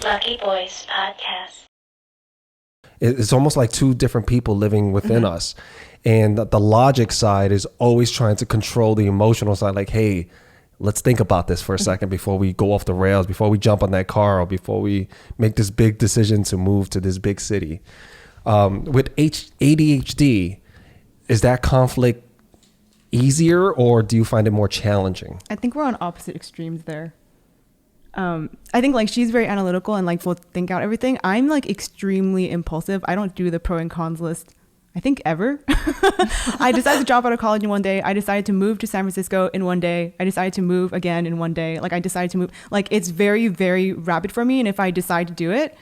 Lucky Boys Podcast. It's almost like two different people living within us. And the logic side is always trying to control the emotional side. Like, hey, let's think about this for a second before we go off the rails, before we jump on that car, or before we make this big decision to move to this big city. With ADHD, is that conflict easier, or do you find it more challenging? I think we're on opposite extremes there. I think like she's very analytical and like will think out everything. I'm like extremely impulsive. I don't do the pro and cons list, I think, ever. I decided to drop out of college in one day. I decided to move to San Francisco in one day. I decided to move again in one day. Like I decided to move. Like it's very, very rapid for me. And if I decide to do it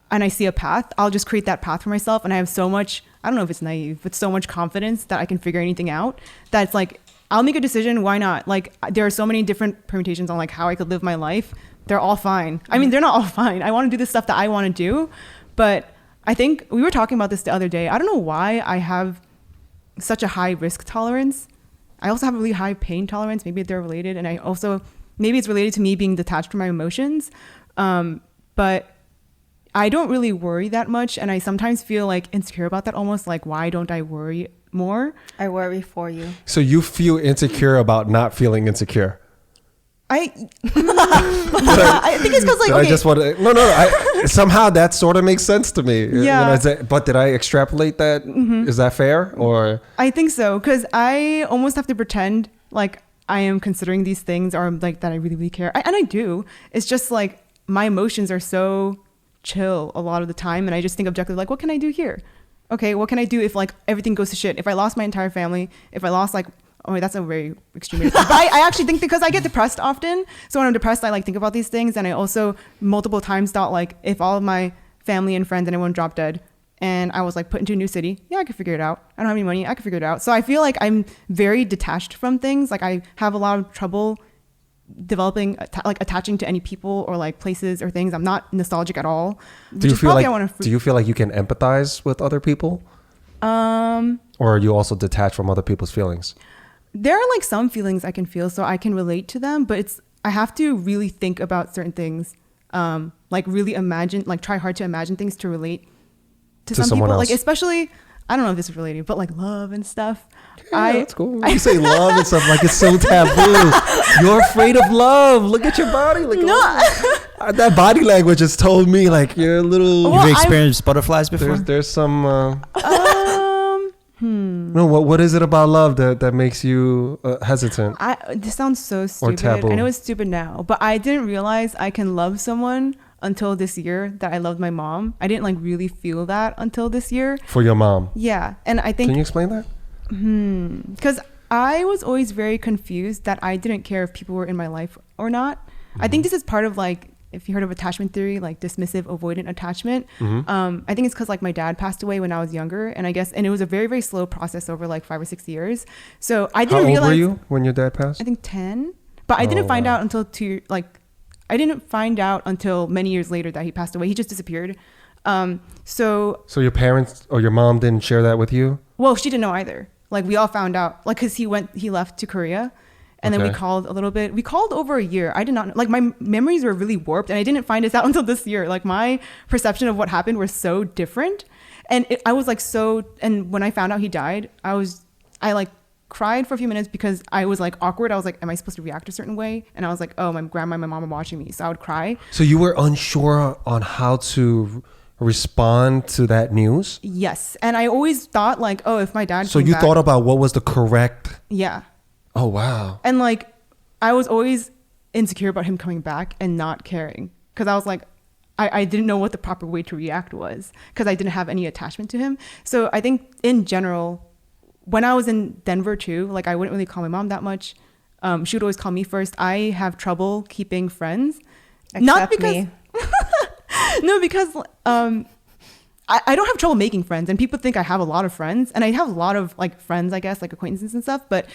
and I see a path, I'll just create that path for myself. And I have so much, I don't know if it's naive, but so much confidence that I can figure anything out. That's like, I'll make a decision. Why not? Like there are so many different permutations on like how I could live my life. They're all fine. I mean, they're not all fine. I want to do the stuff that I want to do. But I think we were talking about this the other day. I don't know why I have such a high risk tolerance. I also have a really high pain tolerance. Maybe they're related. And I also, maybe it's related to me being detached from my emotions. But I don't really worry that much. And I sometimes feel like insecure about that, almost like, why don't I worry more? I worry for you. So you feel insecure about not feeling insecure? I think it's because like, okay. I just want to, no. Somehow that sort of makes sense to me. Yeah. But did I extrapolate that? Mm-hmm. Is that fair? Or I think so, because I almost have to pretend like I am considering these things, or like that I really, really care. And I do. It's just like my emotions are so chill a lot of the time, and I just think objectively, like, what can I do here? Okay, what can I do if like everything goes to shit? If I lost my entire family, if I lost like, oh, that's a very extreme example. But I actually think, because I get depressed often. So when I'm depressed, I like think about these things. And I also multiple times thought like, if all of my family and friends and everyone dropped dead and I was like put into a new city, yeah, I could figure it out. I don't have any money, I could figure it out. So I feel like I'm very detached from things. Like I have a lot of trouble developing, like attaching to any people or like places or things. I'm not nostalgic at all. Do you feel like you can empathize with other people? Or are you also detached from other people's feelings? There are like some feelings I can feel, so I can relate to them, but I have to really think about certain things, like really imagine, like try hard to imagine things to relate to some people. Else. Like especially, I don't know if this is related, but like love and stuff. Yeah, that's cool. You say love and stuff like it's so taboo. You're afraid of love. Look at your body. Like, no. That body language has told me like you're a little. You've experienced butterflies before? There's some. No, what is it about love that makes you hesitant? This sounds so stupid. Or taboo. I know it's stupid now, but I didn't realize I can love someone until this year that I loved my mom. I didn't like really feel that until this year. For your mom? Yeah. And I think... Can you explain that? Because I was always very confused that I didn't care if people were in my life or not. Mm-hmm. I think this is part of like, if you heard of attachment theory, like dismissive avoidant attachment. Mm-hmm. I think it's because like my dad passed away when I was younger, and it was a very, very slow process over like 5 or 6 years. So I didn't realize. How old were you when your dad passed? I think 10, but I didn't find out until I didn't find out until many years later that he passed away. He just disappeared. So your parents or your mom didn't share that with you? Well, she didn't know either. Like we all found out, like, cause he left to Korea. And then we called a little bit. We called over a year. I did not, like, my memories were really warped, and I didn't find this out until this year. Like, my perception of what happened was so different. And I was like and when I found out he died, I like cried for a few minutes because I was like awkward. I was like, am I supposed to react a certain way? And I was like, oh, my grandma and my mom are watching me. So I would cry. So you were unsure on how to respond to that news? Yes. And I always thought like, oh, if my dad So you thought about what was the correct... Yeah. Oh, wow. And like, I was always insecure about him coming back and not caring. Because I was like, I didn't know what the proper way to react was. Because I didn't have any attachment to him. So I think in general, when I was in Denver too, like I wouldn't really call my mom that much. She would always call me first. I have trouble keeping friends. Not because... me. No, because I don't have trouble making friends. And people think I have a lot of friends. And I have a lot of like friends, I guess, like acquaintances and stuff. But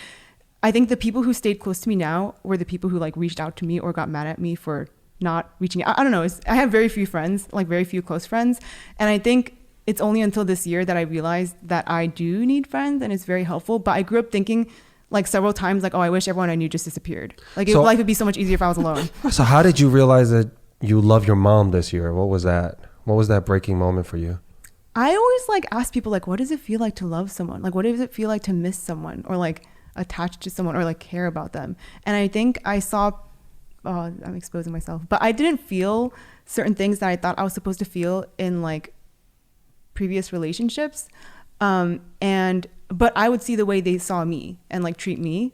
I think the people who stayed close to me now were the people who like reached out to me or got mad at me for not reaching out. I don't know. I have very few friends, like very few close friends. And I think it's only until this year that I realized that I do need friends and it's very helpful. But I grew up thinking like several times like, oh, I wish everyone I knew just disappeared. Like life would be so much easier if I was alone. So how did you realize that you love your mom this year. What was that? What was that breaking moment for you? I always like ask people like, what does it feel like to love someone? Like, what does it feel like to miss someone or like attach to someone or like care about them? And I think I saw, oh, I'm exposing myself, but I didn't feel certain things that I thought I was supposed to feel in like previous relationships. But I would see the way they saw me and like treat me.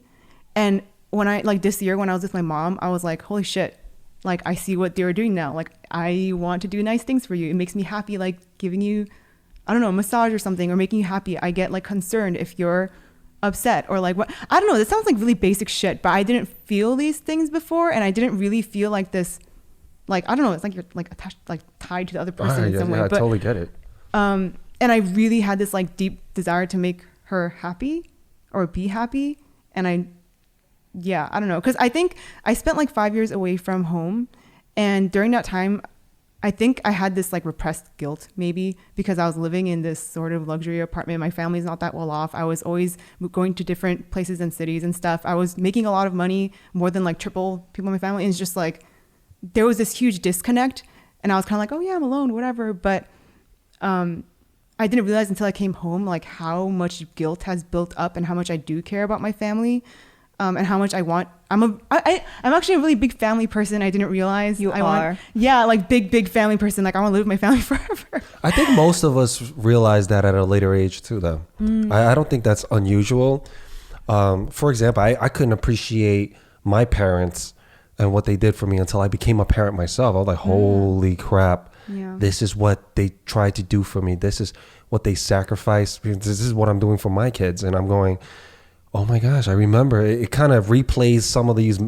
And when I like this year, when I was with my mom, I was like, holy shit. Like, I see what they were doing now. Like, I want to do nice things for you. It makes me happy, like giving you, I don't know, a massage or something, or making you happy. I get like concerned if you're upset or like what, I don't know. This sounds like really basic shit, but I didn't feel these things before. And I didn't really feel like this, like, I don't know. It's like you're like attached, like tied to the other person in some way. I But, totally get it. and I really had this like deep desire to make her happy or be happy. And I don't know. Cause I think I spent like 5 years away from home. And during that time, I think I had this like repressed guilt maybe because I was living in this sort of luxury apartment. My family's not that well off. I was always going to different places and cities and stuff. I was making a lot of money, more than like triple people in my family. And it's just like, there was this huge disconnect. And I was kind of like, oh yeah, I'm alone, whatever. But, I didn't realize until I came home, like how much guilt has built up and how much I do care about my family. And how much I want. I'm actually a really big family person. I didn't realize You are. Like big family person. Like I want to live with my family forever. I think most of us realize that at a later age too, though. I don't think that's unusual. For example, I couldn't appreciate my parents and what they did for me until I became a parent myself. I was like, holy crap. Yeah. This is what they tried to do for me. This is what they sacrificed. This is what I'm doing for my kids. And I'm going, oh my gosh, I remember it kind of replays some of these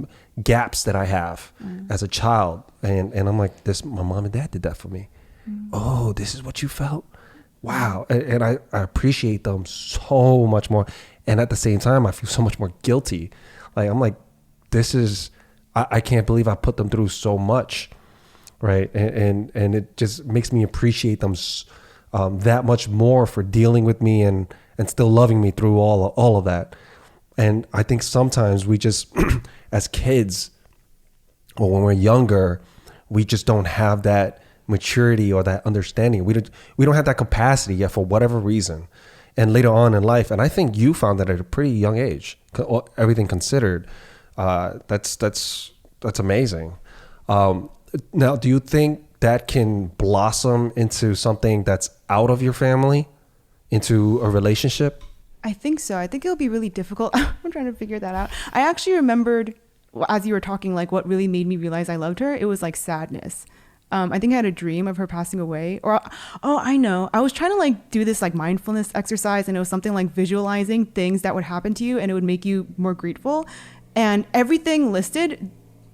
gaps that I have as a child. And I'm like, my mom and dad did that for me. Oh, this is what you felt? Wow. And I appreciate them so much more. And at the same time, I feel so much more guilty. Like, I'm like, I can't believe I put them through so much. Right. And it just makes me appreciate them that much more for dealing with me and still loving me through all of that. And I think sometimes we just, as kids, or when we're younger, we just don't have that maturity or that understanding. We don't have that capacity yet for whatever reason. And later on in life, and I think you found that at a pretty young age, everything considered, that's amazing. Now, do you think that can blossom into something that's out of your family, into a relationship? I think so. I think it'll be really difficult. I'm trying to figure that out. I actually remembered as you were talking, like what really made me realize I loved her. It was like sadness. I think I had a dream of her passing away, or, I know. I was trying to like do this like mindfulness exercise, and it was something like visualizing things that would happen to you and it would make you more grateful. And everything listed,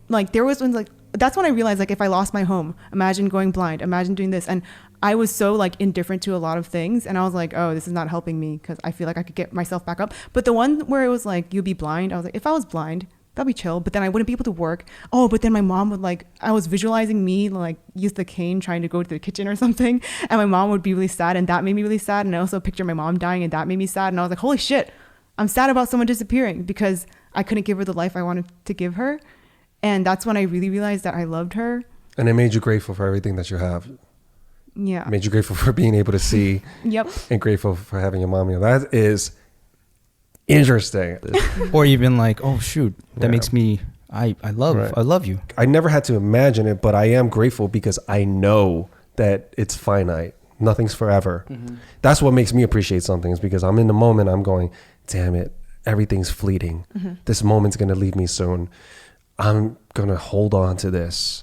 like there was ones like, that's when I realized, like, if I lost my home, imagine going blind, imagine doing this. And I was so like indifferent to a lot of things. And I was like, oh, this is not helping me because I feel like I could get myself back up. But the one where it was like, you'll be blind, I was like, if I was blind, that'd be chill. But then I wouldn't be able to work. Oh, but then my mom would like, I was visualizing me like use the cane trying to go to the kitchen or something. And my mom would be really sad. And that made me really sad. And I also pictured my mom dying and that made me sad. And I was like, holy shit, I'm sad about someone disappearing because I couldn't give her the life I wanted to give her. And that's when I really realized that I loved her. And it made you grateful for everything that you have. Yeah. It made you grateful for being able to see. Yep. And grateful for having your mom. That is interesting. Or even like, oh shoot, that Yeah. makes me, I love you. I never had to imagine it, but I am grateful because I know that it's finite. Nothing's forever. Mm-hmm. That's what makes me appreciate something, is because I'm in the moment. I'm going, damn it, everything's fleeting. Mm-hmm. This moment's going to leave me soon. I'm going to hold on to this.